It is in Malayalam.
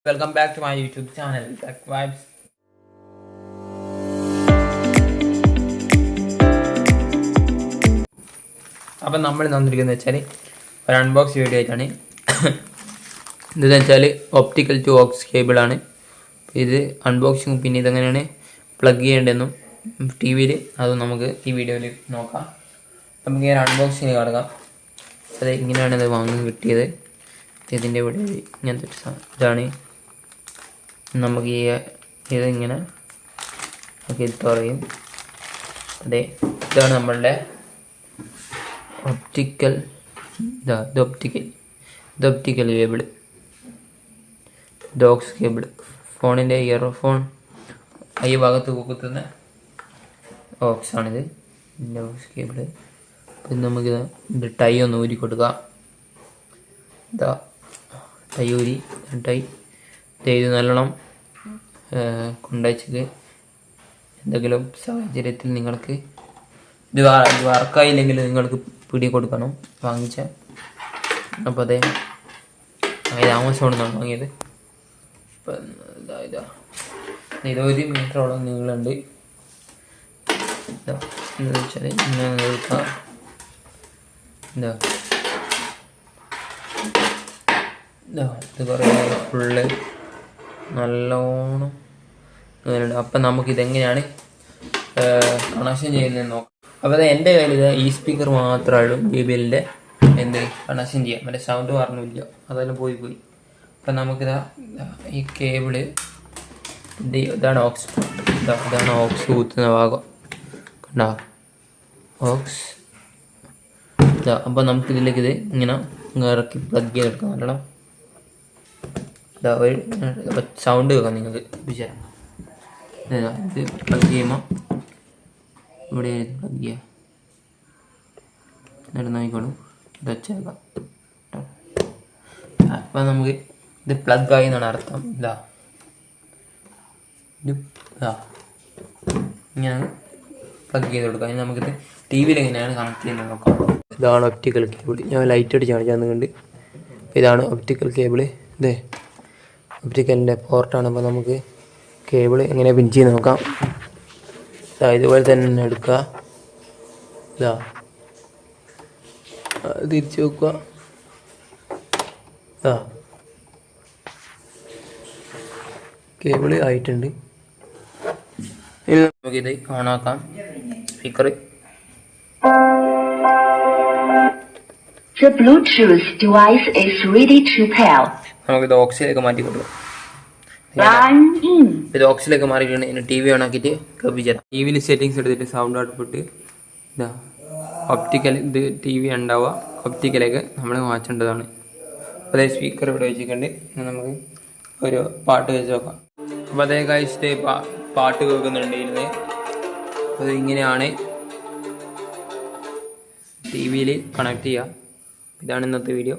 Welcome back to my YouTube channel, Tech Vibes. അപ്പം നമ്മൾ തന്നിരിക്കുന്നത് വെച്ചാൽ ഒരു അൺബോക്സ് വീഡിയോ ആയിട്ടാണ്. ഇതെന്ന് വെച്ചാൽ ഒപ്റ്റിക്കൽ ടു ഓക്സ് കേബിളാണ്. ഇത് അൺബോക്സിങ് പിന്നെ ഇതെങ്ങനെയാണ് പ്ലഗ് ചെയ്യേണ്ടതെന്നും ടി വിയിൽ അതും നമുക്ക് ഈ വീഡിയോയിൽ നോക്കാം. നമുക്ക് ഈ അൺബോക്സിങ് കാണാം. അത് ഇങ്ങനെയാണ് ഇത് വാങ്ങി കിട്ടിയത്. ഇതിൻ്റെ ഇവിടെ ഇങ്ങനത്തെ ഇതാണ്. നമുക്ക് ഇതിങ്ങനെ ഇത് തുറയും. അതെ, ഇതാണ് നമ്മളുടെ ഒപ്റ്റിക്കൽ കേബിൾ, ഡോക്സ് കേബിൾ. ഫോണിൻ്റെ ഇയർഫോൺ ഈ ഭാഗത്ത് കുത്തുന്ന ഓക്സാണിത്, ഡോക്സ് കേബിൾ. അപ്പം നമുക്ക് ഇത് ടൈ ഒന്ന് ഊരി കൊടുക്കാം. ഇതാ ടൈ ഊരി ഇത് നല്ലോണം കൊണ്ടുവച്ചത്. എന്തെങ്കിലും സാഹചര്യത്തിൽ നിങ്ങൾക്ക് ഇത് വർക്കായില്ലെങ്കിൽ നിങ്ങൾക്ക് പിടി കൊടുക്കണം വാങ്ങിച്ച. അപ്പോൾ അതെ, ഇത് ആമസോണിൽ നിന്നാണ് വാങ്ങിയത്. ഇപ്പം ഇത് 1 മീറ്ററോളം നീളമുണ്ട്. എന്ന് വെച്ചാൽ ഇങ്ങനെ നോക്കാം. ഇത് കുറേ ഫുള്ള് നല്ലോണം അങ്ങനെയുണ്ട്. അപ്പം നമുക്കിതെങ്ങനെയാണ് കണക്ഷൻ ചെയ്യുന്നത് നോക്കാം. അപ്പോൾ അത് എൻ്റെ കയ്യിൽ ഇത് ഈ സ്പീക്കർ മാത്രമേ JBLൻ്റെ കണക്ഷൻ ചെയ്യാം. മറ്റേ സൗണ്ട് പറഞ്ഞില്ല, അതെല്ലാം പോയി. അപ്പം നമുക്കിതാ ഈ കേബിള് ഇതാണ് ഓക്സ്. ഇതാണ് ഓക്സ് കുത്തുന്ന ഭാഗം, കണ്ടോ ഓക്സ്. അപ്പോൾ നമുക്കിതിലേക്ക് ഇത് ഇങ്ങനെ ഇറക്കി പ്ലഗ് ചെയ്തെടുക്കാം. നല്ലോണം സൗണ്ട് കേൾക്കാം നിങ്ങൾക്ക്. ഇത് പ്ലഗ് ചെയ്യുമ്പോൾ ഇവിടെ പ്ലഗ് ചെയ്യാം. നോക്കിക്കോളൂ, ഇത് വെച്ചേക്കാം. അപ്പം നമുക്ക് ഇത് പ്ലഗ് ആയി എന്നാണ് അർത്ഥം. ഇങ്ങനെ പ്ലഗ് ചെയ്ത് കൊടുക്കാം. ഇനി നമുക്കിത് TV-യിൽ എങ്ങനെയാണ് കണക്ട് ചെയ്യുന്നത് നോക്കാം. ഇതാണ് ഒപ്റ്റിക്കൽ കേബിൾ. ഞാൻ ലൈറ്റ് അടിച്ച് കാണിച്ചാൽ കണ്ട്. ഇതാണ് ഒപ്റ്റിക്കൽ കേബിൾ. ഇതേ ഒപ്റ്റിക്കലിൻ്റെ പോർട്ടാണ്. അപ്പോൾ നമുക്ക് കേബിൾ എങ്ങനെ പിൻ ചെയ്ത് നോക്കാം. ഇതുപോലെ തന്നെ എടുക്കുക. തിരിച്ച് വെക്കുക. കേബിള് ആയിട്ടുണ്ട്. ഇനി നമുക്കിത് ഓണാക്കാം. Speaker The Bluetooth device is ready to pair. നമുക്കിത് ഓക്സിലേക്ക് മാറ്റി കൊടുക്കാം. ഇത് ഓക്സിലേക്ക് മാറിയിട്ടുണ്ട്. ഇനി TV ഓൺ ആക്കിയിട്ട് കപ്പിച്ചാൽ TV-യിൽ സെറ്റിങ്സ് എടുത്തിട്ട് സൗണ്ട് ഔട്ട്പുട്ട് ഒപ്റ്റിക്കൽ ഇത് TV ഉണ്ടാവുക ഒപ്റ്റിക്കലേക്ക് നമ്മൾ മാറ്റേണ്ടതാണ്. അതേ സ്പീക്കർ ഇവിടെ വെച്ചിട്ടുണ്ട്. നമുക്ക് ഒരു പാട്ട് വെച്ച് നോക്കാം. അപ്പോൾ അതേ കഴിച്ചിട്ട് പാട്ട് കേൾക്കുന്നുണ്ട് ഇരുന്ന്. അത് ഇങ്ങനെയാണ് TV-യിൽ കണക്ട് ചെയ്യുക. ഇതാണ് ഇന്നത്തെ വീഡിയോ.